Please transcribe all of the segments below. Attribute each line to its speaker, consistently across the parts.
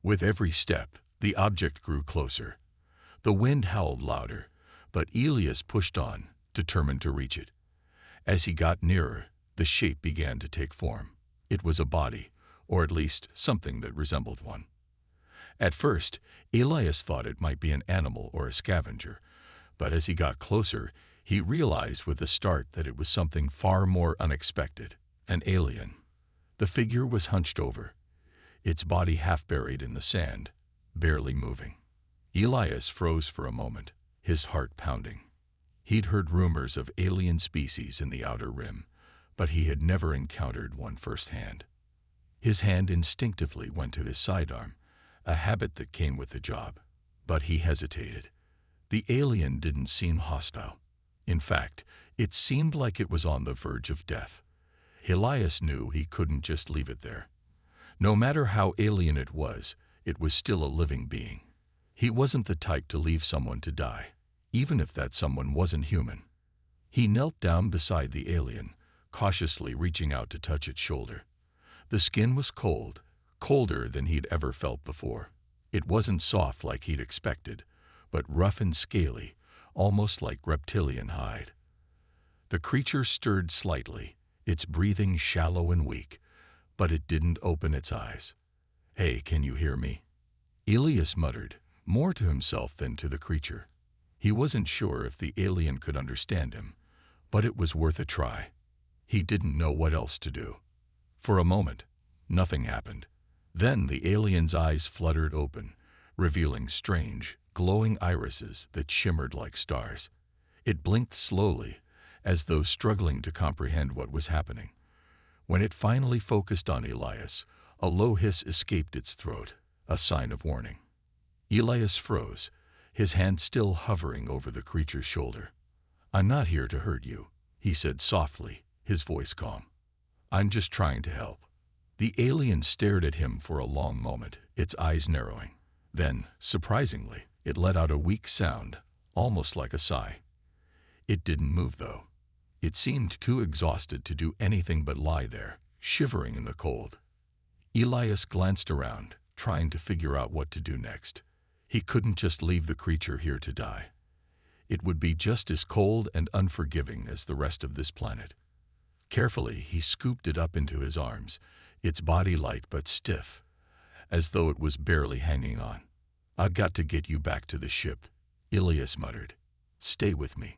Speaker 1: With every step, the object grew closer. The wind howled louder, but Elias pushed on, determined to reach it. As he got nearer, the shape began to take form. It was a body, or at least something that resembled one. At first, Elias thought it might be an animal or a scavenger, but as he got closer, he realized with a start that it was something far more unexpected, an alien. The figure was hunched over, its body half buried in the sand, barely moving. Elias froze for a moment, his heart pounding. He'd heard rumors of alien species in the Outer Rim, but he had never encountered one firsthand. His hand instinctively went to his sidearm, a habit that came with the job. But he hesitated. The alien didn't seem hostile. In fact, it seemed like it was on the verge of death. Elias knew he couldn't just leave it there. No matter how alien it was still a living being. He wasn't the type to leave someone to die, even if that someone wasn't human. He knelt down beside the alien, cautiously reaching out to touch its shoulder. The skin was cold, colder than he'd ever felt before. It wasn't soft like he'd expected, but rough and scaly, almost like reptilian hide. The creature stirred slightly, its breathing shallow and weak, but it didn't open its eyes. "Hey, can you hear me?" Elias muttered, more to himself than to the creature. He wasn't sure if the alien could understand him, but it was worth a try. He didn't know what else to do. For a moment, nothing happened. Then the alien's eyes fluttered open, revealing strange, glowing irises that shimmered like stars. It blinked slowly, as though struggling to comprehend what was happening. When it finally focused on Elias, a low hiss escaped its throat, a sign of warning. Elias froze, his hand still hovering over the creature's shoulder. "I'm not here to hurt you," he said softly, his voice calm. "I'm just trying to help." The alien stared at him for a long moment, its eyes narrowing. Then, surprisingly, it let out a weak sound, almost like a sigh. It didn't move, though. It seemed too exhausted to do anything but lie there, shivering in the cold. Elias glanced around, trying to figure out what to do next. He couldn't just leave the creature here to die. It would be just as cold and unforgiving as the rest of this planet. Carefully, he scooped it up into his arms, its body light but stiff, as though it was barely hanging on. "I've got to get you back to the ship," Elias muttered. "Stay with me."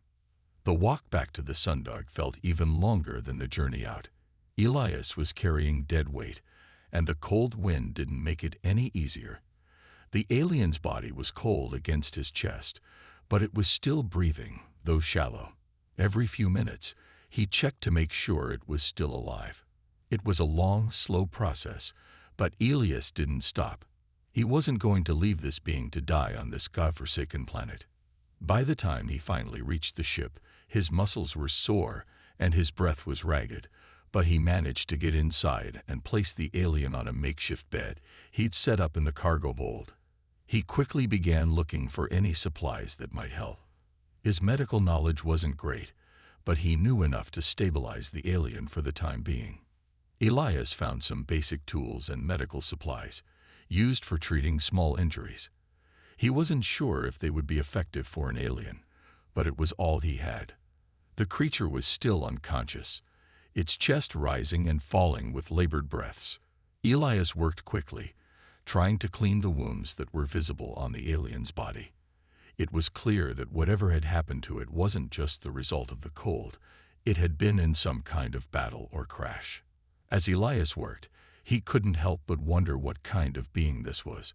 Speaker 1: The walk back to the Sundog felt even longer than the journey out. Elias was carrying dead weight, and the cold wind didn't make it any easier. The alien's body was cold against his chest, but it was still breathing, though shallow. Every few minutes, he checked to make sure it was still alive. It was a long, slow process, but Elias didn't stop. He wasn't going to leave this being to die on this godforsaken planet. By the time he finally reached the ship, his muscles were sore and his breath was ragged, but he managed to get inside and place the alien on a makeshift bed he'd set up in the cargo hold. He quickly began looking for any supplies that might help. His medical knowledge wasn't great, but he knew enough to stabilize the alien for the time being. Elias found some basic tools and medical supplies, used for treating small injuries. He wasn't sure if they would be effective for an alien, but it was all he had. The creature was still unconscious, its chest rising and falling with labored breaths. Elias worked quickly, trying to clean the wounds that were visible on the alien's body. It was clear that whatever had happened to it wasn't just the result of the cold. It had been in some kind of battle or crash. As Elias worked, he couldn't help but wonder what kind of being this was.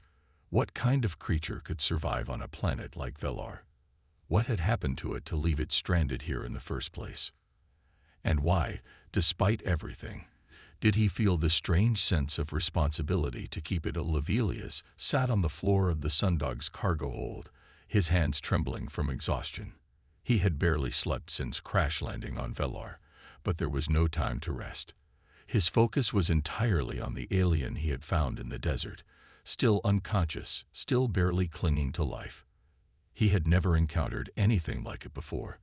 Speaker 1: What kind of creature could survive on a planet like Velar? What had happened to it to leave it stranded here in the first place? And why, despite everything, did he feel the strange sense of responsibility to keep it alive? Elias sat on the floor of the Sundog's cargo hold, his hands trembling from exhaustion. He had barely slept since crash landing on Velar, but there was no time to rest. His focus was entirely on the alien he had found in the desert, still unconscious, still barely clinging to life. He had never encountered anything like it before.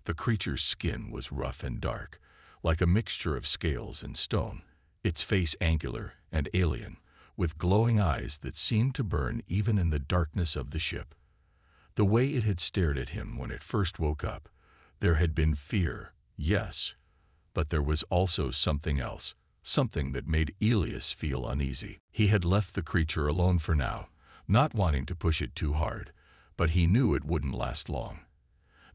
Speaker 1: The creature's skin was rough and dark, like a mixture of scales and stone, its face angular and alien, with glowing eyes that seemed to burn even in the darkness of the ship. The way it had stared at him when it first woke up, there had been fear, yes, but there was also something else, something that made Elias feel uneasy. He had left the creature alone for now, not wanting to push it too hard, but he knew it wouldn't last long.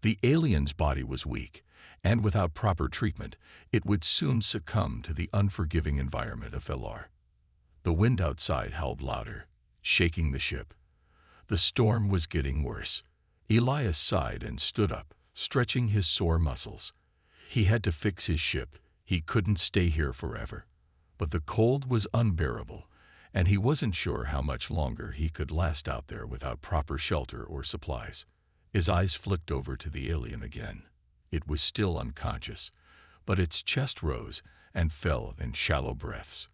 Speaker 1: The alien's body was weak, and without proper treatment, it would soon succumb to the unforgiving environment of Velar. The wind outside howled louder, shaking the ship. The storm was getting worse. Elias sighed and stood up, stretching his sore muscles. He had to fix his ship. He couldn't stay here forever. But the cold was unbearable, and he wasn't sure how much longer he could last out there without proper shelter or supplies. His eyes flicked over to the alien again. It was still unconscious, but its chest rose and fell in shallow breaths.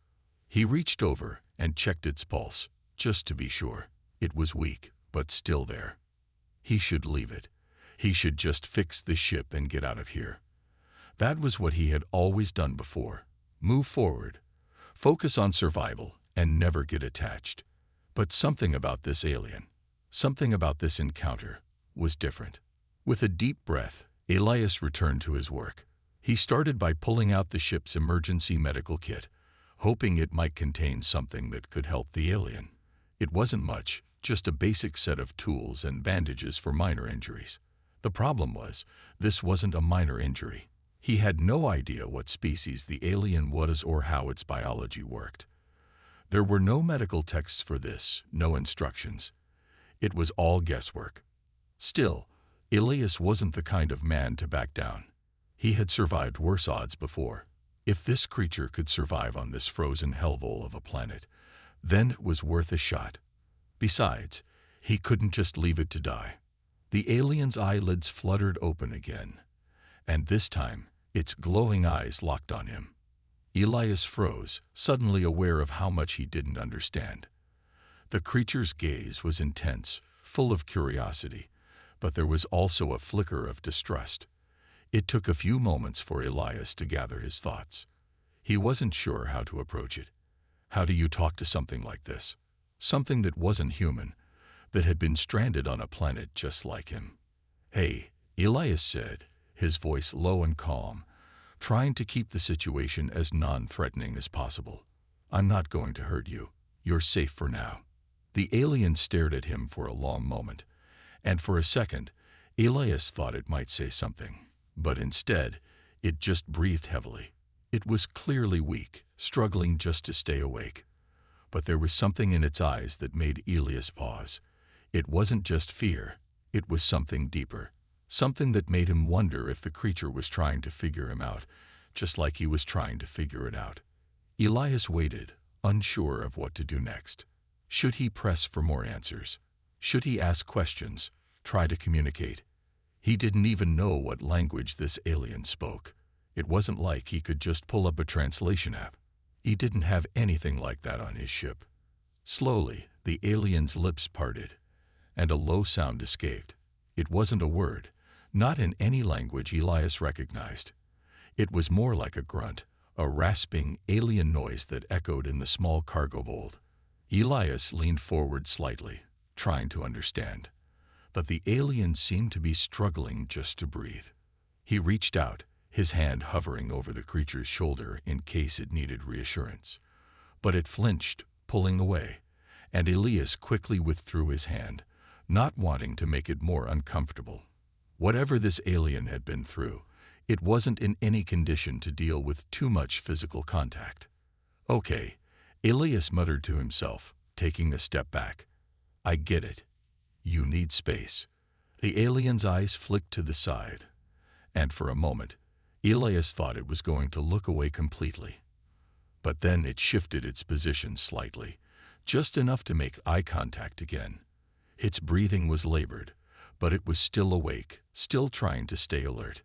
Speaker 1: He reached over and checked its pulse, just to be sure. It was weak, but still there. He should leave it. He should just fix the ship and get out of here. That was what he had always done before. Move forward, focus on survival, and never get attached. But something about this alien, something about this encounter, was different. With a deep breath, Elias returned to his work. He started by pulling out the ship's emergency medical kit, hoping it might contain something that could help the alien. It wasn't much, just a basic set of tools and bandages for minor injuries. The problem was, this wasn't a minor injury. He had no idea what species the alien was or how its biology worked. There were no medical texts for this, no instructions. It was all guesswork. Still, Elias wasn't the kind of man to back down. He had survived worse odds before. If this creature could survive on this frozen hellhole of a planet, then it was worth a shot. Besides, he couldn't just leave it to die. The alien's eyelids fluttered open again, and this time its glowing eyes locked on him. Elias froze, suddenly aware of how much he didn't understand. The creature's gaze was intense, full of curiosity, but there was also a flicker of distrust. It took a few moments for Elias to gather his thoughts. He wasn't sure how to approach it. How do you talk to something like this? Something that wasn't human, that had been stranded on a planet just like him. "Hey," Elias said, his voice low and calm, trying to keep the situation as non-threatening as possible. "I'm not going to hurt you. You're safe for now." The alien stared at him for a long moment, and for a second, Elias thought it might say something. But instead, it just breathed heavily. It was clearly weak, struggling just to stay awake. But there was something in its eyes that made Elias pause. It wasn't just fear, it was something deeper. Something that made him wonder if the creature was trying to figure him out, just like he was trying to figure it out. Elias waited, unsure of what to do next. Should he press for more answers? Should he ask questions, try to communicate? He didn't even know what language this alien spoke. It wasn't like he could just pull up a translation app. He didn't have anything like that on his ship. Slowly, the alien's lips parted, and a low sound escaped. It wasn't a word, not in any language Elias recognized. It was more like a grunt, a rasping, alien noise that echoed in the small cargo hold. Elias leaned forward slightly, trying to understand. But the alien seemed to be struggling just to breathe. He reached out, his hand hovering over the creature's shoulder in case it needed reassurance. But it flinched, pulling away, and Elias quickly withdrew his hand, not wanting to make it more uncomfortable. Whatever this alien had been through, it wasn't in any condition to deal with too much physical contact. "Okay," Elias muttered to himself, taking a step back. "I get it. You need space." The alien's eyes flicked to the side, and for a moment, Elias thought it was going to look away completely. But then it shifted its position slightly, just enough to make eye contact again. Its breathing was labored, but it was still awake, still trying to stay alert.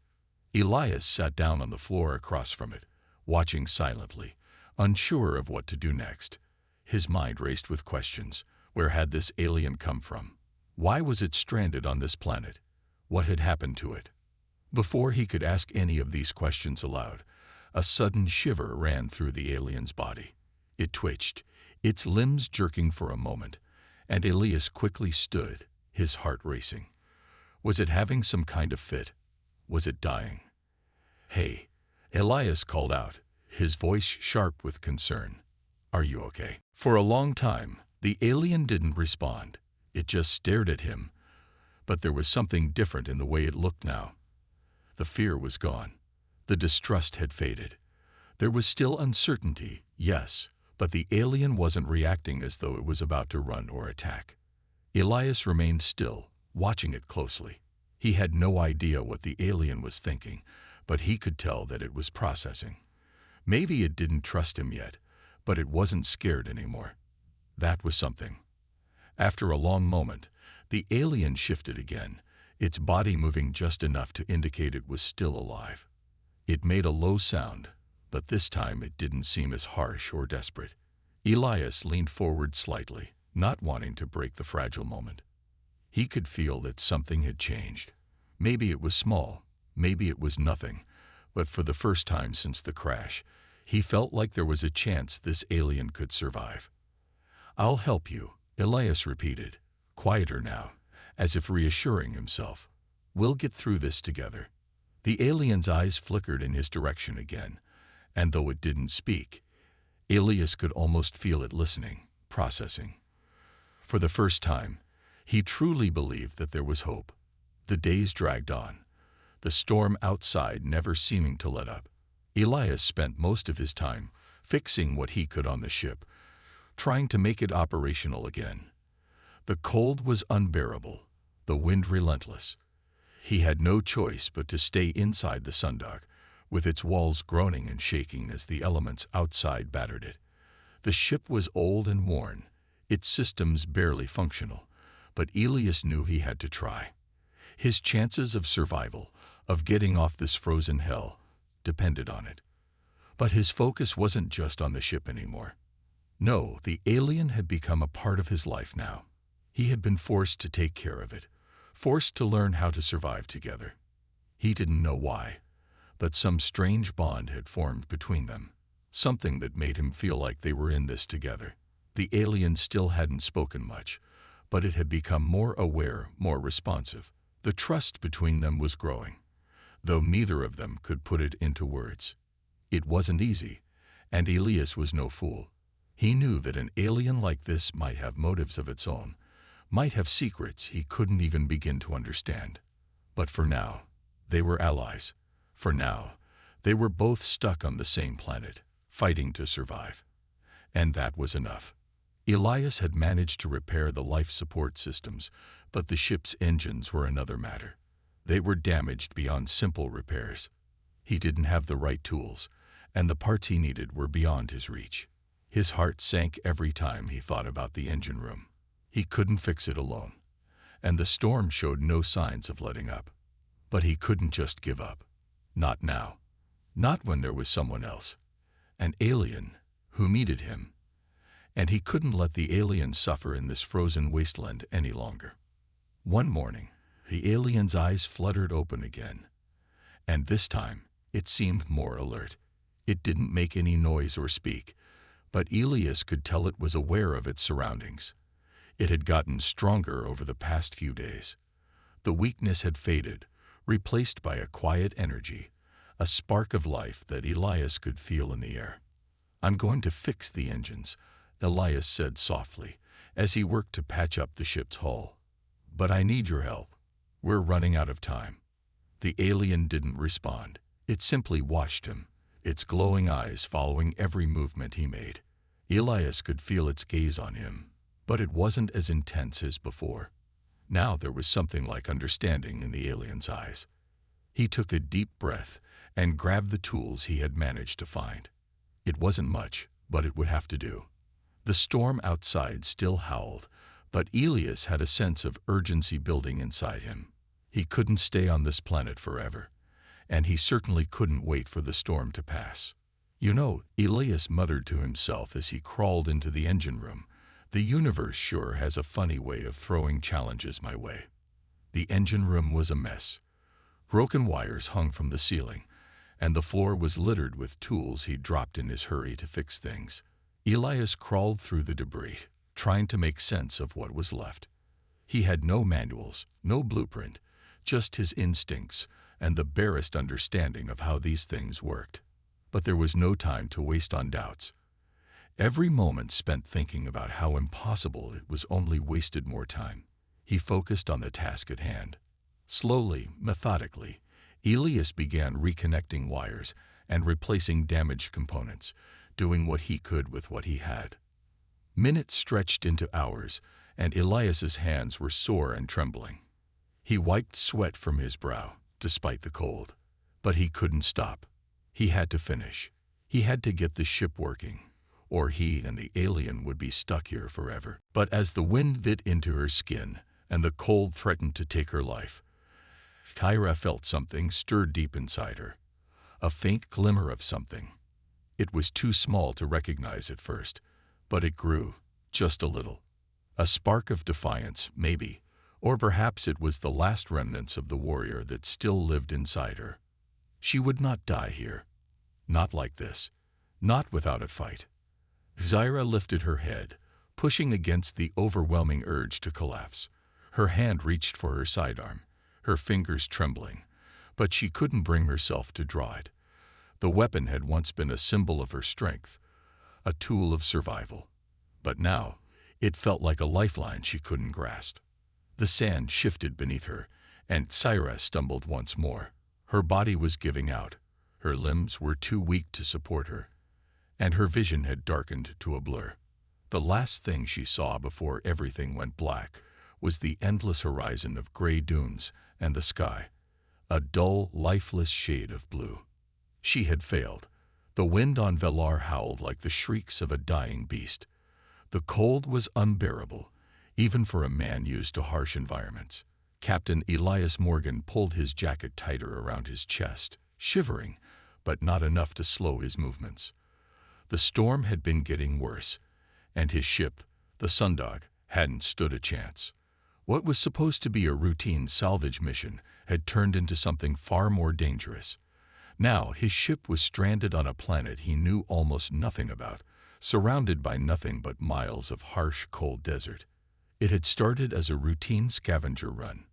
Speaker 1: Elias sat down on the floor across from it, watching silently, unsure of what to do next. His mind raced with questions. Where had this alien come from? Why was it stranded on this planet? What had happened to it? Before he could ask any of these questions aloud, a sudden shiver ran through the alien's body. It twitched, its limbs jerking for a moment, and Elias quickly stood, his heart racing. Was it having some kind of fit? Was it dying? "Hey," Elias called out, his voice sharp with concern. "Are you okay?" For a long time, the alien didn't respond. It just stared at him. But there was something different in the way it looked now. The fear was gone. The distrust had faded. There was still uncertainty, yes, but the alien wasn't reacting as though it was about to run or attack. Elias remained still, watching it closely. He had no idea what the alien was thinking, but he could tell that it was processing. Maybe it didn't trust him yet, but it wasn't scared anymore. That was something. After a long moment, the alien shifted again, its body moving just enough to indicate it was still alive. It made a low sound, but this time it didn't seem as harsh or desperate. Elias leaned forward slightly, not wanting to break the fragile moment. He could feel that something had changed. Maybe it was small, maybe it was nothing, but for the first time since the crash, he felt like there was a chance this alien could survive. "I'll help you," Elias repeated, quieter now, as if reassuring himself. "We'll get through this together." The alien's eyes flickered in his direction again, and though it didn't speak, Elias could almost feel it listening, processing. For the first time, he truly believed that there was hope. The days dragged on, the storm outside never seeming to let up. Elias spent most of his time fixing what he could on the ship, trying to make it operational again. The cold was unbearable, the wind relentless. He had no choice but to stay inside the sundock, with its walls groaning and shaking as the elements outside battered it. The ship was old and worn, its systems barely functional, but Elias knew he had to try. His chances of survival, of getting off this frozen hell, depended on it. But his focus wasn't just on the ship anymore. No, the alien had become a part of his life now. He had been forced to take care of it, forced to learn how to survive together. He didn't know why, but some strange bond had formed between them, something that made him feel like they were in this together. The alien still hadn't spoken much, but it had become more aware, more responsive. The trust between them was growing, though neither of them could put it into words. It wasn't easy, and Elias was no fool. He knew that an alien like this might have motives of its own, might have secrets he couldn't even begin to understand. But for now, they were allies. For now, they were both stuck on the same planet, fighting to survive. And that was enough. Elias had managed to repair the life support systems, but the ship's engines were another matter. They were damaged beyond simple repairs. He didn't have the right tools, and the parts he needed were beyond his reach. His heart sank every time he thought about the engine room. He couldn't fix it alone, and the storm showed no signs of letting up. But he couldn't just give up. Not now. Not when there was someone else. An alien who needed him. And he couldn't let the alien suffer in this frozen wasteland any longer. One morning, the alien's eyes fluttered open again. And this time, it seemed more alert. It didn't make any noise or speak, but Elias could tell it was aware of its surroundings. It had gotten stronger over the past few days. The weakness had faded, replaced by a quiet energy, a spark of life that Elias could feel in the air. "I'm going to fix the engines," Elias said softly, as he worked to patch up the ship's hull. "But I need your help. We're running out of time." The alien didn't respond. It simply watched him, its glowing eyes following every movement he made. Elias could feel its gaze on him, but it wasn't as intense as before. Now there was something like understanding in the alien's eyes. He took a deep breath and grabbed the tools he had managed to find. It wasn't much, but it would have to do. The storm outside still howled, but Elias had a sense of urgency building inside him. He couldn't stay on this planet forever, and he certainly couldn't wait for the storm to pass. "You know," Elias muttered to himself as he crawled into the engine room, "the universe sure has a funny way of throwing challenges my way." The engine room was a mess. Broken wires hung from the ceiling, and the floor was littered with tools he'd dropped in his hurry to fix things. Elias crawled through the debris, trying to make sense of what was left. He had no manuals, no blueprint, just his instincts and the barest understanding of how these things worked. But there was no time to waste on doubts. Every moment spent thinking about how impossible it was only wasted more time. He focused on the task at hand. Slowly, methodically, Elias began reconnecting wires and replacing damaged components, doing what he could with what he had. Minutes stretched into hours, and Elias's hands were sore and trembling. He wiped sweat from his brow, despite the cold. But he couldn't stop. He had to finish. He had to get the ship working, or he and the alien would be stuck here forever. But as the wind bit into her skin and the cold threatened to take her life, Kyra felt something stir deep inside her. A faint glimmer of something. It was too small to recognize at first, but it grew, just a little. A spark of defiance, maybe, or perhaps it was the last remnants of the warrior that still lived inside her. She would not die here. Not like this. Not without a fight. Zyra lifted her head, pushing against the overwhelming urge to collapse. Her hand reached for her sidearm, her fingers trembling, but she couldn't bring herself to draw it. The weapon had once been a symbol of her strength, a tool of survival. But now, it felt like a lifeline she couldn't grasp. The sand shifted beneath her, and Zyra stumbled once more. Her body was giving out. Her limbs were too weak to support her, and her vision had darkened to a blur. The last thing she saw before everything went black was the endless horizon of gray dunes and the sky, a dull, lifeless shade of blue. She had failed. The wind on Velar howled like the shrieks of a dying beast. The cold was unbearable, even for a man used to harsh environments. Captain Elias Morgan pulled his jacket tighter around his chest, shivering, but not enough to slow his movements. The storm had been getting worse, and his ship, the Sundog, hadn't stood a chance. What was supposed to be a routine salvage mission had turned into something far more dangerous. Now his ship was stranded on a planet he knew almost nothing about, surrounded by nothing but miles of harsh, cold desert. It had started as a routine scavenger run,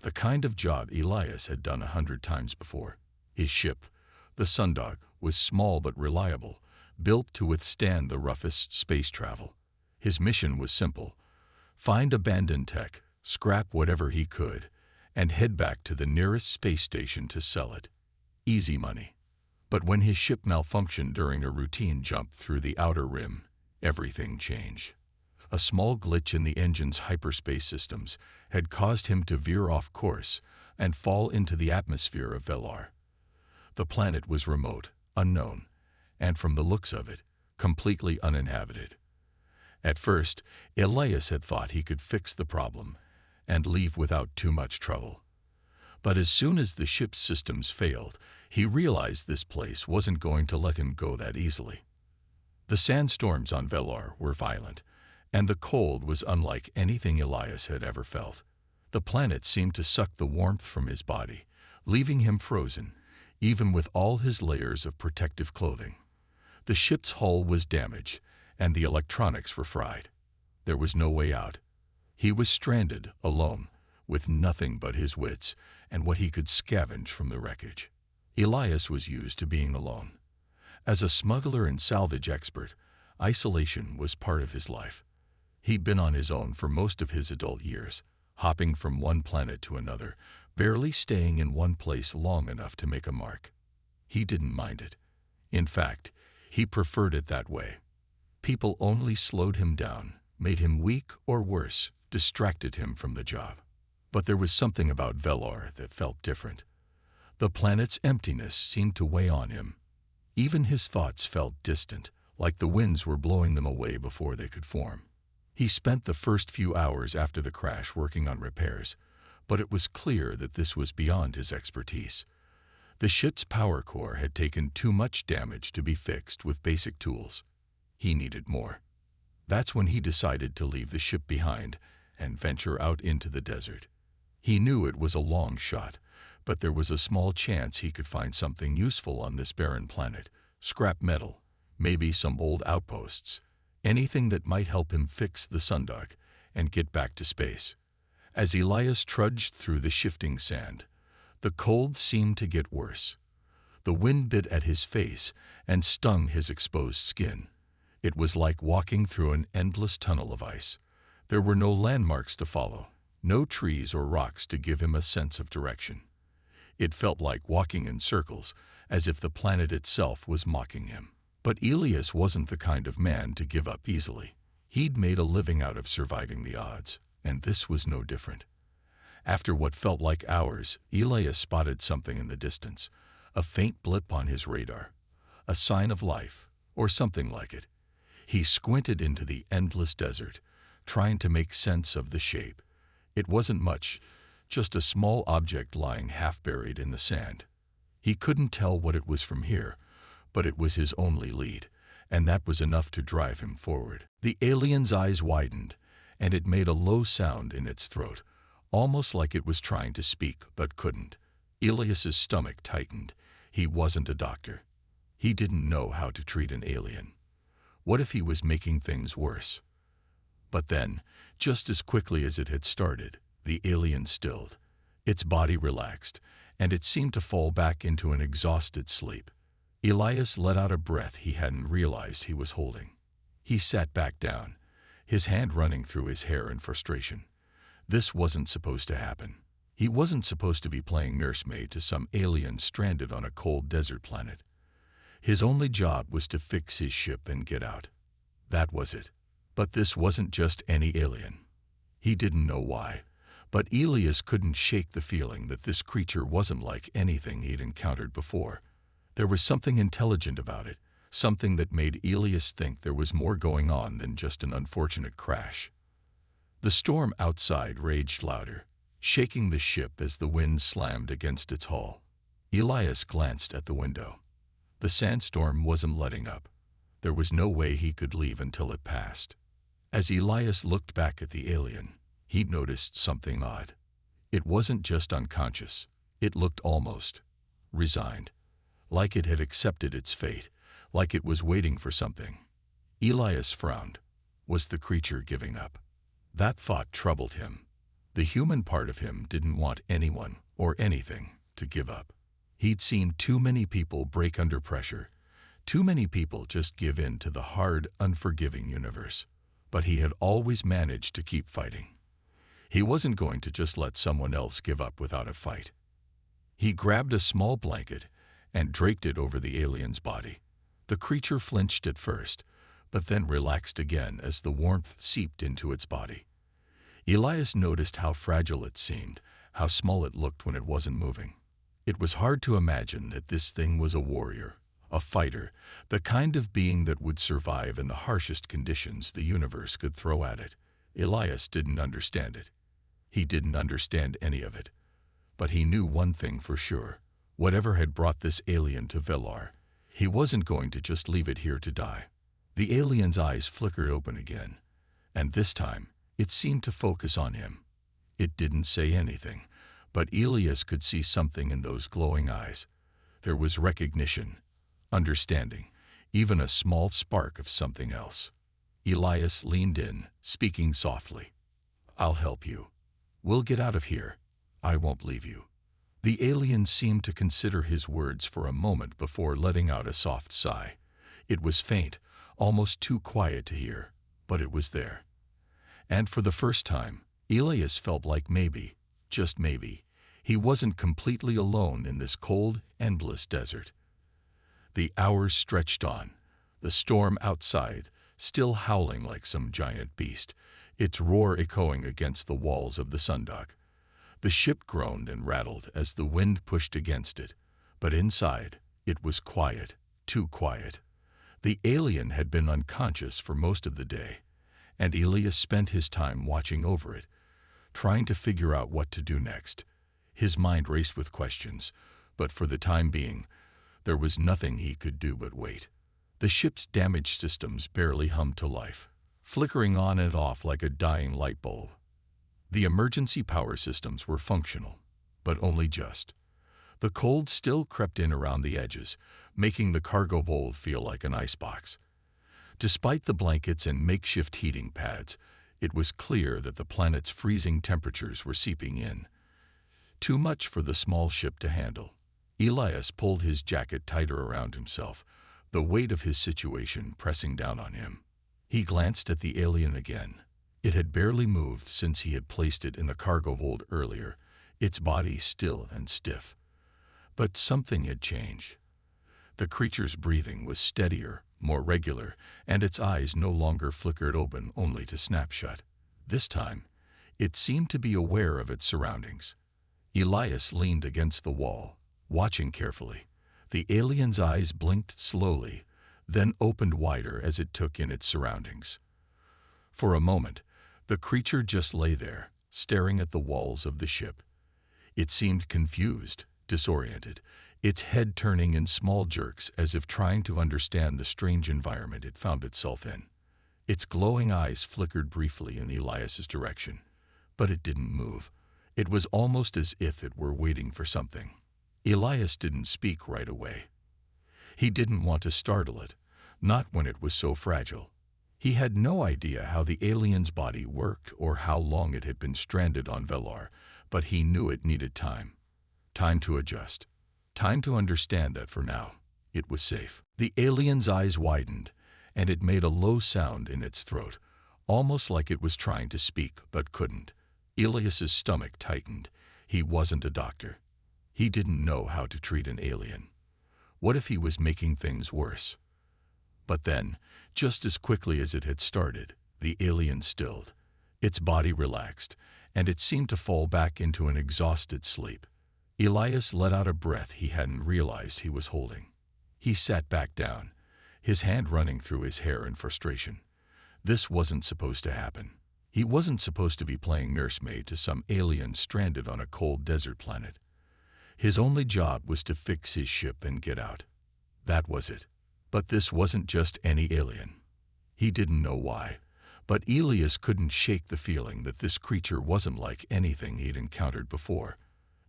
Speaker 1: the kind of job Elias had done 100 times before. His ship, the Sundog, was small but reliable, built to withstand the roughest space travel. His mission was simple: find abandoned tech, scrap whatever he could, and head back to the nearest space station to sell it. Easy money. But when his ship malfunctioned during a routine jump through the outer rim, everything changed. A small glitch in the engine's hyperspace systems had caused him to veer off course and fall into the atmosphere of Velar. The planet was remote, unknown, and from the looks of it, completely uninhabited. At first, Elias had thought he could fix the problem and leave without too much trouble. But as soon as the ship's systems failed, he realized this place wasn't going to let him go that easily. The sandstorms on Velar were violent, and the cold was unlike anything Elias had ever felt. The planet seemed to suck the warmth from his body, leaving him frozen, even with all his layers of protective clothing. The ship's hull was damaged, and the electronics were fried. There was no way out. He was stranded, alone, with nothing but his wits and what he could scavenge from the wreckage. Elias was used to being alone. As a smuggler and salvage expert, isolation was part of his life. He'd been on his own for most of his adult years, hopping from one planet to another, barely staying in one place long enough to make a mark. He didn't mind it. In fact, he preferred it that way. People only slowed him down, made him weak or worse, distracted him from the job. But there was something about Velar that felt different. The planet's emptiness seemed to weigh on him. Even his thoughts felt distant, like the winds were blowing them away before they could form. He spent the first few hours after the crash working on repairs, but it was clear that this was beyond his expertise. The ship's power core had taken too much damage to be fixed with basic tools. He needed more. That's when he decided to leave the ship behind and venture out into the desert. He knew it was a long shot, but there was a small chance he could find something useful on this barren planet. Scrap metal, maybe some old outposts. anything that might help him fix the sundock and get back to space. As Elias trudged through the shifting sand, the cold seemed to get worse. The wind bit at his face and stung his exposed skin. It was like walking through an endless tunnel of ice. There were no landmarks to follow, no trees or rocks to give him a sense of direction. It felt like walking in circles, as if the planet itself was mocking him. But Elias wasn't the kind of man to give up easily. He'd made a living out of surviving the odds, and this was no different. After what felt like hours, Elias spotted something in the distance, a faint blip on his radar, a sign of life, or something like it. He squinted into the endless desert, trying to make sense of the shape. It wasn't much, just a small object lying half buried in the sand. He couldn't tell what it was from here, but it was his only lead, and that was enough to drive him forward. The alien's eyes widened, and it made a low sound in its throat, almost like it was trying to speak but couldn't. Elias's stomach tightened. He wasn't a doctor. He didn't know how to treat an alien. What if he was making things worse? But then, just as quickly as it had started, the alien stilled. Its body relaxed, and it seemed to fall back into an exhausted sleep. Elias let out a breath he hadn't realized he was holding. He sat back down, his hand running through his hair in frustration. This wasn't supposed to happen. He wasn't supposed to be playing nursemaid to some alien stranded on a cold desert planet. His only job was to fix his ship and get out. That was it. But this wasn't just any alien. He didn't know why, but Elias couldn't shake the feeling that this creature wasn't like anything he'd encountered before. There was something intelligent about it, something that made Elias think there was more going on than just an unfortunate crash. The storm outside raged louder, shaking the ship as the wind slammed against its hull. Elias glanced at the window. The sandstorm wasn't letting up. There was no way he could leave until it passed. As Elias looked back at the alien, he noticed something odd. It wasn't just unconscious. It looked almost resigned, like it had accepted its fate, like it was waiting for something. Elias frowned. Was the creature giving up? That thought troubled him. The human part of him didn't want anyone or anything to give up. He'd seen too many people break under pressure, too many people just give in to the hard, unforgiving universe. But he had always managed to keep fighting. He wasn't going to just let someone else give up without a fight. He grabbed a small blanket and draped it over the alien's body. The creature flinched at first, but then relaxed again as the warmth seeped into its body. Elias noticed how fragile it seemed, how small it looked when it wasn't moving. It was hard to imagine that this thing was a warrior, a fighter, the kind of being that would survive in the harshest conditions the universe could throw at it. Elias didn't understand it. He didn't understand any of it. But he knew one thing for sure. Whatever had brought this alien to Velar, he wasn't going to just leave it here to die. The alien's eyes flickered open again, and this time it seemed to focus on him. It didn't say anything, but Elias could see something in those glowing eyes. There was recognition, understanding, even a small spark of something else. Elias leaned in, speaking softly. "I'll help you. We'll get out of here. I won't leave you." The alien seemed to consider his words for a moment before letting out a soft sigh. It was faint, almost too quiet to hear, but it was there. And for the first time, Elias felt like maybe, just maybe, he wasn't completely alone in this cold, endless desert. The hours stretched on, the storm outside still howling like some giant beast, its roar echoing against the walls of the sundock. The ship groaned and rattled as the wind pushed against it, but inside, it was quiet, too quiet. The alien had been unconscious for most of the day, and Elias spent his time watching over it, trying to figure out what to do next. His mind raced with questions, but for the time being, there was nothing he could do but wait. The ship's damaged systems barely hummed to life, flickering on and off like a dying light bulb. The emergency power systems were functional, but only just. The cold still crept in around the edges, making the cargo hold feel like an icebox. Despite the blankets and makeshift heating pads, it was clear that the planet's freezing temperatures were seeping in. Too much for the small ship to handle. Elias pulled his jacket tighter around himself, the weight of his situation pressing down on him. He glanced at the alien again. It had barely moved since he had placed it in the cargo hold earlier, its body still and stiff. But something had changed. The creature's breathing was steadier, more regular, and its eyes no longer flickered open only to snap shut. This time, it seemed to be aware of its surroundings. Elias leaned against the wall, watching carefully. The alien's eyes blinked slowly, then opened wider as it took in its surroundings. For a moment, the creature just lay there, staring at the walls of the ship. It seemed confused, disoriented, its head turning in small jerks as if trying to understand the strange environment it found itself in. Its glowing eyes flickered briefly in Elias's direction, but it didn't move. It was almost as if it were waiting for something. Elias didn't speak right away. He didn't want to startle it, not when it was so fragile. He had no idea how the alien's body worked or how long it had been stranded on Velar, but he knew it needed time. Time to adjust. Time to understand that for now, it was safe. The alien's eyes widened, and it made a low sound in its throat, almost like it was trying to speak but couldn't. Elias's stomach tightened. He wasn't a doctor. He didn't know how to treat an alien. What if he was making things worse? But then, just as quickly as it had started, the alien stilled. Its body relaxed, and it seemed to fall back into an exhausted sleep. Elias let out a breath he hadn't realized he was holding. He sat back down, his hand running through his hair in frustration. This wasn't supposed to happen. He wasn't supposed to be playing nursemaid to some alien stranded on a cold desert planet. His only job was to fix his ship and get out. That was it. But this wasn't just any alien. He didn't know why, but Elias couldn't shake the feeling that this creature wasn't like anything he'd encountered before.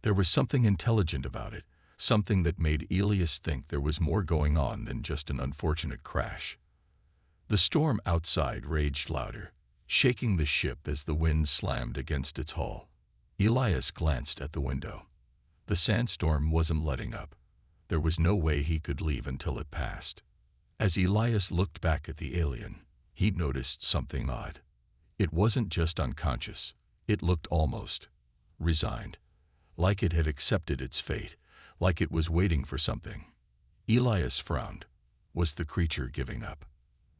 Speaker 1: There was something intelligent about it, something that made Elias think there was more going on than just an unfortunate crash. The storm outside raged louder, shaking the ship as the wind slammed against its hull. Elias glanced at the window. The sandstorm wasn't letting up. There was no way he could leave until it passed. As Elias looked back at the alien, he noticed something odd. It wasn't just unconscious. It looked almost resigned, like it had accepted its fate, like it was waiting for something. Elias frowned. Was the creature giving up?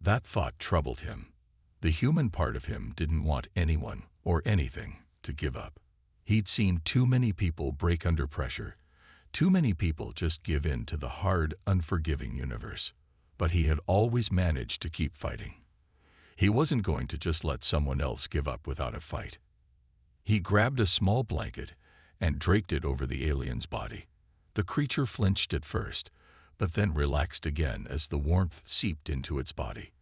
Speaker 1: That thought troubled him. The human part of him didn't want anyone or anything to give up. He'd seen too many people break under pressure. Too many people just give in to the hard, unforgiving universe. But he had always managed to keep fighting. He wasn't going to just let someone else give up without a fight. He grabbed a small blanket and draped it over the alien's body. The creature flinched at first, but then relaxed again as the warmth seeped into its body.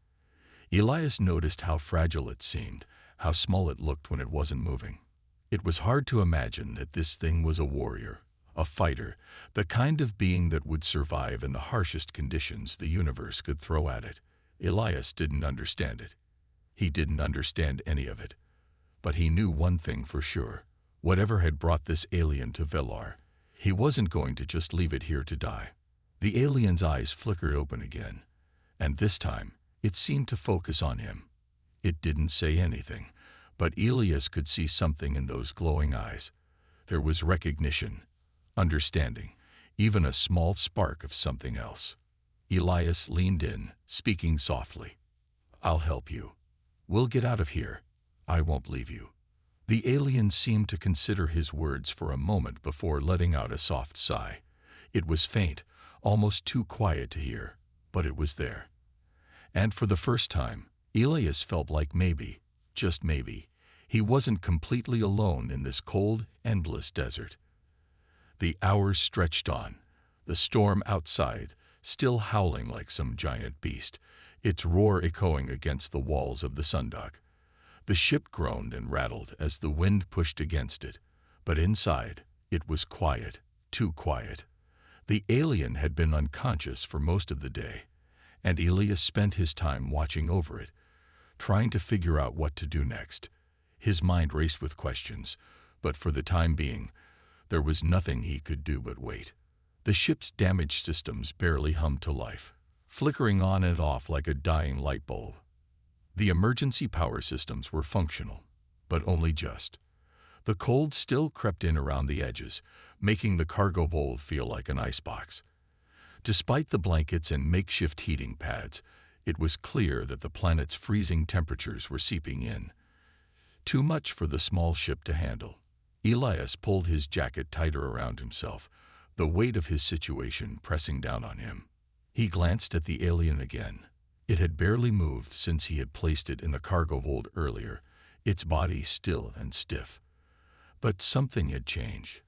Speaker 1: Elias noticed how fragile it seemed, how small it looked when it wasn't moving. It was hard to imagine that this thing was a warrior, a fighter, the kind of being that would survive in the harshest conditions the universe could throw at it. Elias didn't understand it. He didn't understand any of it. But he knew one thing for sure. Whatever had brought this alien to Velar, he wasn't going to just leave it here to die. The alien's eyes flickered open again, and this time it seemed to focus on him. It didn't say anything, but Elias could see something in those glowing eyes. There was recognition, understanding, even a small spark of something else. Elias leaned in, speaking softly. "I'll help you. We'll get out of here. I won't leave you." The alien seemed to consider his words for a moment before letting out a soft sigh. It was faint, almost too quiet to hear, but it was there. And for the first time, Elias felt like maybe, just maybe, he wasn't completely alone in this cold, endless desert. The hours stretched on, the storm outside still howling like some giant beast, its roar echoing against the walls of the sundock. The ship groaned and rattled as the wind pushed against it, but inside, it was quiet, too quiet. The alien had been unconscious for most of the day, and Elias spent his time watching over it, trying to figure out what to do next. His mind raced with questions, but for the time being, there was nothing he could do but wait. The ship's damaged systems barely hummed to life, flickering on and off like a dying light bulb. The emergency power systems were functional, but only just. The cold still crept in around the edges, making the cargo hold feel like an icebox. Despite the blankets and makeshift heating pads, it was clear that the planet's freezing temperatures were seeping in. Too much for the small ship to handle. Elias pulled his jacket tighter around himself, the weight of his situation pressing down on him. He glanced at the alien again. It had barely moved since he had placed it in the cargo hold earlier, its body still and stiff. But something had changed.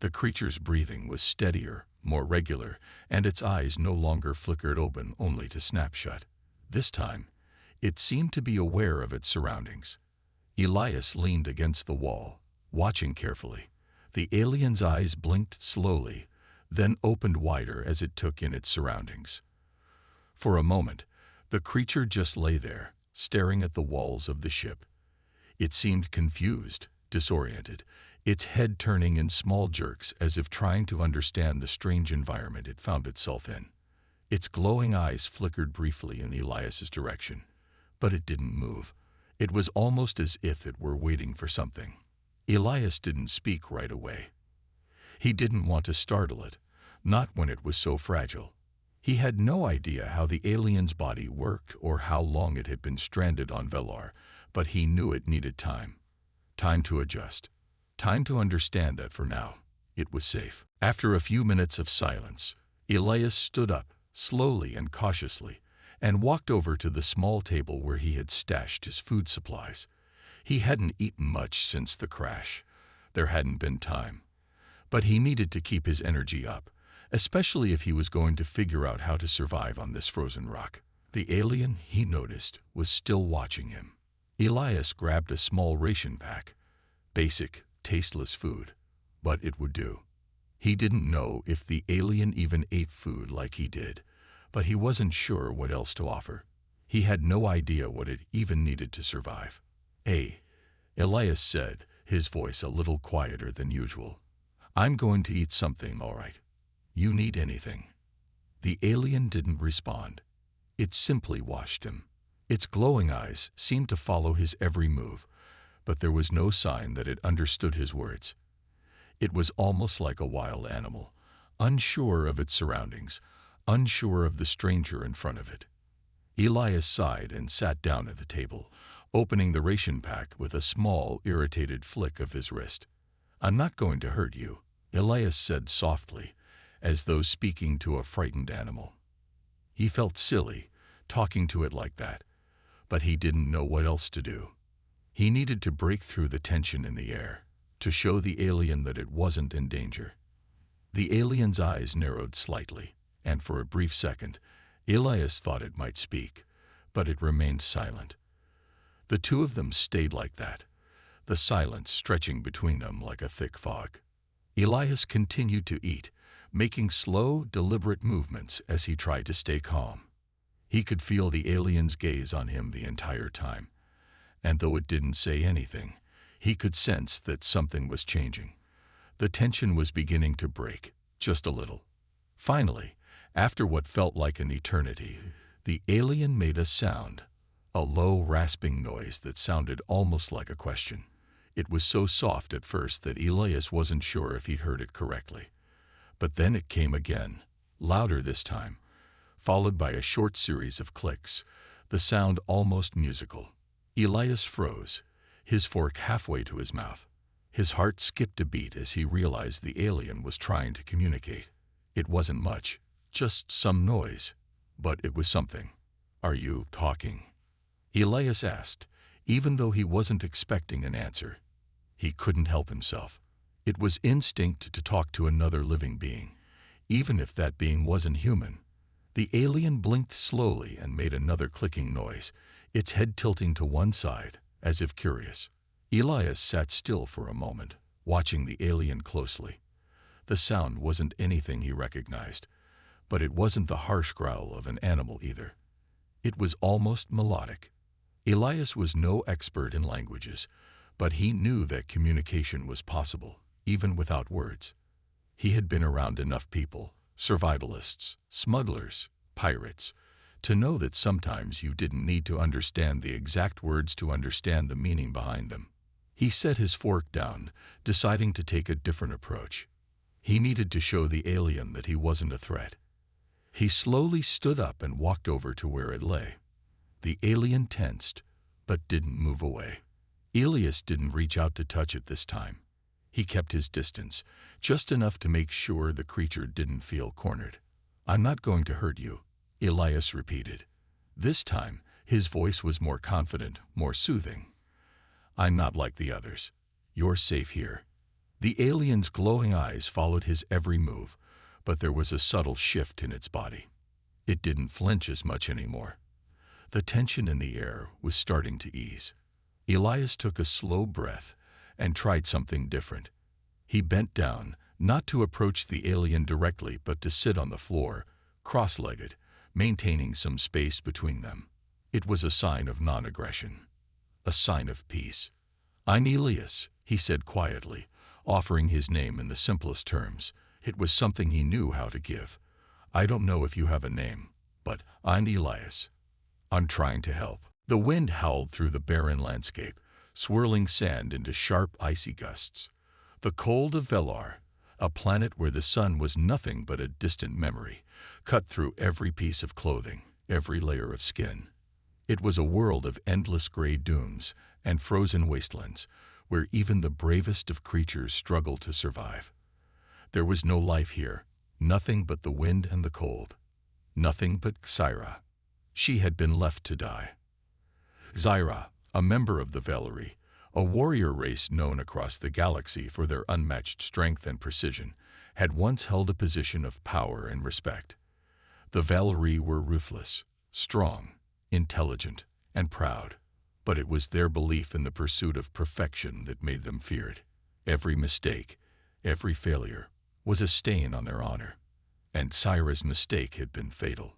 Speaker 1: The creature's breathing was steadier, more regular, and its eyes no longer flickered open only to snap shut. This time, it seemed to be aware of its surroundings. Elias leaned against the wall, watching carefully. The alien's eyes blinked slowly, then opened wider as it took in its surroundings. For a moment, the creature just lay there, staring at the walls of the ship. It seemed confused, disoriented, its head turning in small jerks as if trying to understand the strange environment it found itself in. Its glowing eyes flickered briefly in Elias's direction, but it didn't move. It was almost as if it were waiting for something. Elias didn't speak right away. He didn't want to startle it, not when it was so fragile. He had no idea how the alien's body worked or how long it had been stranded on Velar, but he knew it needed time. Time to adjust. Time to understand that for now, it was safe. After a few minutes of silence, Elias stood up, slowly and cautiously, and walked over to the small table where he had stashed his food supplies. He hadn't eaten much since the crash. There hadn't been time. But he needed to keep his energy up, especially if he was going to figure out how to survive on this frozen rock. The alien, he noticed, was still watching him. Elias grabbed a small ration pack. Basic, tasteless food, but it would do. He didn't know if the alien even ate food like he did, but he wasn't sure what else to offer. He had no idea what it even needed to survive. "Hey," Elias said, his voice a little quieter than usual. "I'm going to eat something, all right. You need anything?" The alien didn't respond. It simply watched him. Its glowing eyes seemed to follow his every move, but there was no sign that it understood his words. It was almost like a wild animal, unsure of its surroundings, unsure of the stranger in front of it. Elias sighed and sat down at the table, opening the ration pack with a small, irritated flick of his wrist. "I'm not going to hurt you," Elias said softly, as though speaking to a frightened animal. He felt silly, talking to it like that, but he didn't know what else to do. He needed to break through the tension in the air, to show the alien that it wasn't in danger. The alien's eyes narrowed slightly, and for a brief second, Elias thought it might speak, but it remained silent. The two of them stayed like that, the silence stretching between them like a thick fog. Elias continued to eat, making slow, deliberate movements as he tried to stay calm. He could feel the alien's gaze on him the entire time, and though it didn't say anything, he could sense that something was changing. The tension was beginning to break, just a little. Finally, after what felt like an eternity, the alien made a sound, a low, rasping noise that sounded almost like a question. It was so soft at first that Elias wasn't sure if he'd heard it correctly. But then it came again, louder this time, followed by a short series of clicks, the sound almost musical. Elias froze, his fork halfway to his mouth. His heart skipped a beat as he realized the alien was trying to communicate. It wasn't much, just some noise, but it was something. "Are you talking?" Elias asked, even though he wasn't expecting an answer. He couldn't help himself. It was instinct to talk to another living being, even if that being wasn't human. The alien blinked slowly and made another clicking noise, its head tilting to one side, as if curious. Elias sat still for a moment, watching the alien closely. The sound wasn't anything he recognized, but it wasn't the harsh growl of an animal either. It was almost melodic. Elias was no expert in languages, but he knew that communication was possible, even without words. He had been around enough people, survivalists, smugglers, pirates, to know that sometimes you didn't need to understand the exact words to understand the meaning behind them. He set his fork down, deciding to take a different approach. He needed to show the alien that he wasn't a threat. He slowly stood up and walked over to where it lay. The alien tensed, but didn't move away. Elias didn't reach out to touch it this time. He kept his distance, just enough to make sure the creature didn't feel cornered. "I'm not going to hurt you," Elias repeated. This time, his voice was more confident, more soothing. "I'm not like the others. You're safe here." The alien's glowing eyes followed his every move, but there was a subtle shift in its body. It didn't flinch as much anymore. The tension in the air was starting to ease. Elias took a slow breath and tried something different. He bent down, not to approach the alien directly, but to sit on the floor, cross-legged, maintaining some space between them. It was a sign of non-aggression, a sign of peace. "I'm Elias," he said quietly, offering his name in the simplest terms. It was something he knew how to give. "I don't know if you have a name, but I'm Elias. I'm trying to help." The wind howled through the barren landscape, swirling sand into sharp, icy gusts. The cold of Velar, a planet where the sun was nothing but a distant memory, cut through every piece of clothing, every layer of skin. It was a world of endless gray dunes and frozen wastelands, where even the bravest of creatures struggled to survive. There was no life here, nothing but the wind and the cold. Nothing but Xyra. She had been left to die. Xyra, a member of the Valerie, a warrior race known across the galaxy for their unmatched strength and precision, had once held a position of power and respect. The Valerie were ruthless, strong, intelligent, and proud, but it was their belief in the pursuit of perfection that made them feared. Every mistake, every failure, was a stain on their honor, and Xyra's mistake had been fatal.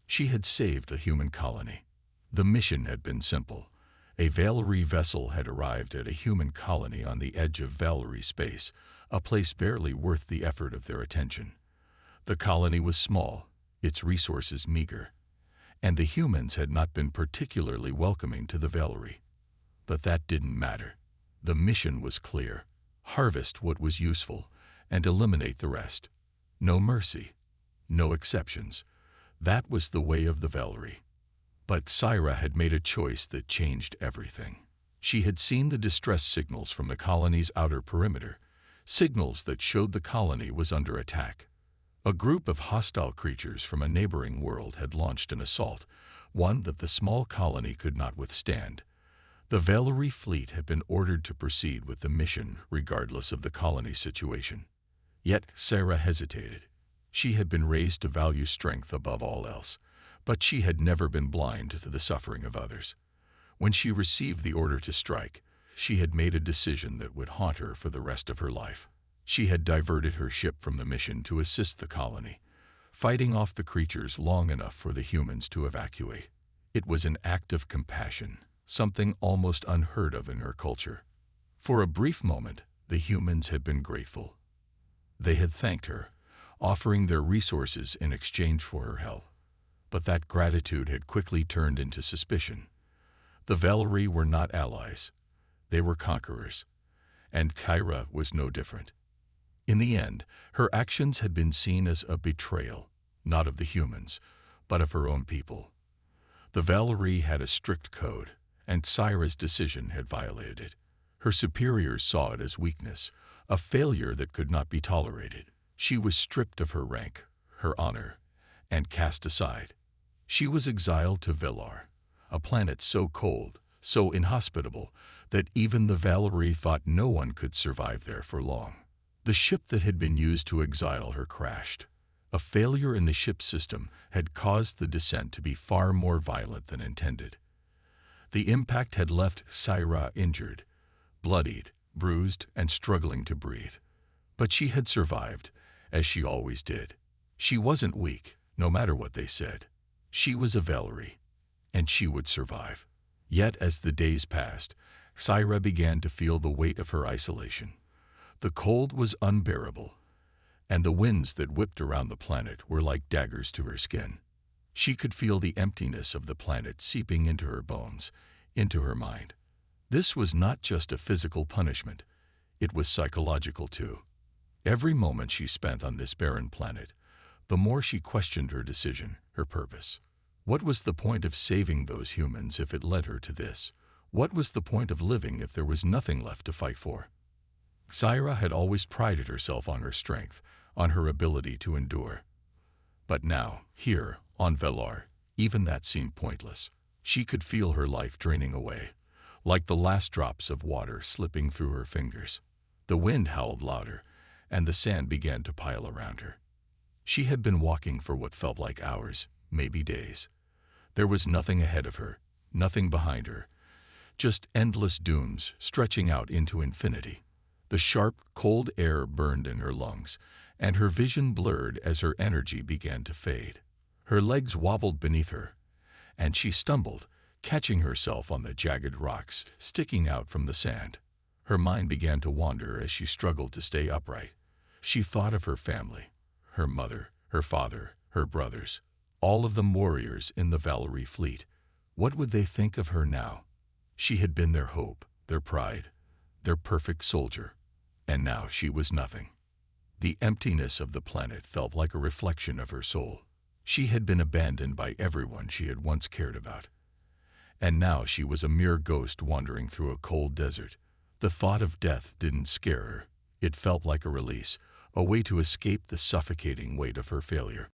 Speaker 1: She had saved a human colony. The mission had been simple. A Valerie vessel had arrived at a human colony on the edge of Valerie space, a place barely worth the effort of their attention. The colony was small, its resources meager, and the humans had not been particularly welcoming to the Valerie. But that didn't matter. The mission was clear: harvest what was useful and eliminate the rest. No mercy, no exceptions. That was the way of the Valerie. But Xyra had made a choice that changed everything. She had seen the distress signals from the colony's outer perimeter, signals that showed the colony was under attack. A group of hostile creatures from a neighboring world had launched an assault, one that the small colony could not withstand. The Valerie fleet had been ordered to proceed with the mission regardless of the colony's situation. Yet Xyra hesitated. She had been raised to value strength above all else, but she had never been blind to the suffering of others. When she received the order to strike, she had made a decision that would haunt her for the rest of her life. She had diverted her ship from the mission to assist the colony, fighting off the creatures long enough for the humans to evacuate. It was an act of compassion, something almost unheard of in her culture. For a brief moment, the humans had been grateful. They had thanked her, offering their resources in exchange for her help. But that gratitude had quickly turned into suspicion. The Valerie were not allies. They were conquerors. And Xyra was no different. In the end, her actions had been seen as a betrayal, not of the humans, but of her own people. The Valerie had a strict code, and Xyra's decision had violated it. Her superiors saw it as weakness, a failure that could not be tolerated. She was stripped of her rank, her honor, and cast aside. She was exiled to Velar, a planet so cold, so inhospitable, that even the Valerie thought no one could survive there for long. The ship that had been used to exile her crashed. A failure in the ship's system had caused the descent to be far more violent than intended. The impact had left Xyra injured, bloodied, bruised, and struggling to breathe. But she had survived, as she always did. She wasn't weak, no matter what they said. She was a Valerie, and she would survive. Yet as the days passed, Syra began to feel the weight of her isolation. The cold was unbearable, and the winds that whipped around the planet were like daggers to her skin. She could feel the emptiness of the planet seeping into her bones, into her mind. This was not just a physical punishment, it was psychological too. Every moment she spent on this barren planet, the more she questioned her decision, her purpose. What was the point of saving those humans if it led her to this? What was the point of living if there was nothing left to fight for? Syra had always prided herself on her strength, on her ability to endure. But now, here, on Velar, even that seemed pointless. She could feel her life draining away, like the last drops of water slipping through her fingers. The wind howled louder, and the sand began to pile around her. She had been walking for what felt like hours, maybe days. There was nothing ahead of her, nothing behind her, just endless dunes stretching out into infinity. The sharp, cold air burned in her lungs, and her vision blurred as her energy began to fade. Her legs wobbled beneath her, and she stumbled, catching herself on the jagged rocks sticking out from the sand. Her mind began to wander as she struggled to stay upright. She thought of her family, her mother, her father, her brothers, all of them warriors in the Valerie fleet. What would they think of her now? She had been their hope, their pride, their perfect soldier, and now she was nothing. The emptiness of the planet felt like a reflection of her soul. She had been abandoned by everyone she had once cared about, and now she was a mere ghost wandering through a cold desert. The thought of death didn't scare her. It felt like a release, a way to escape the suffocating weight of her failure.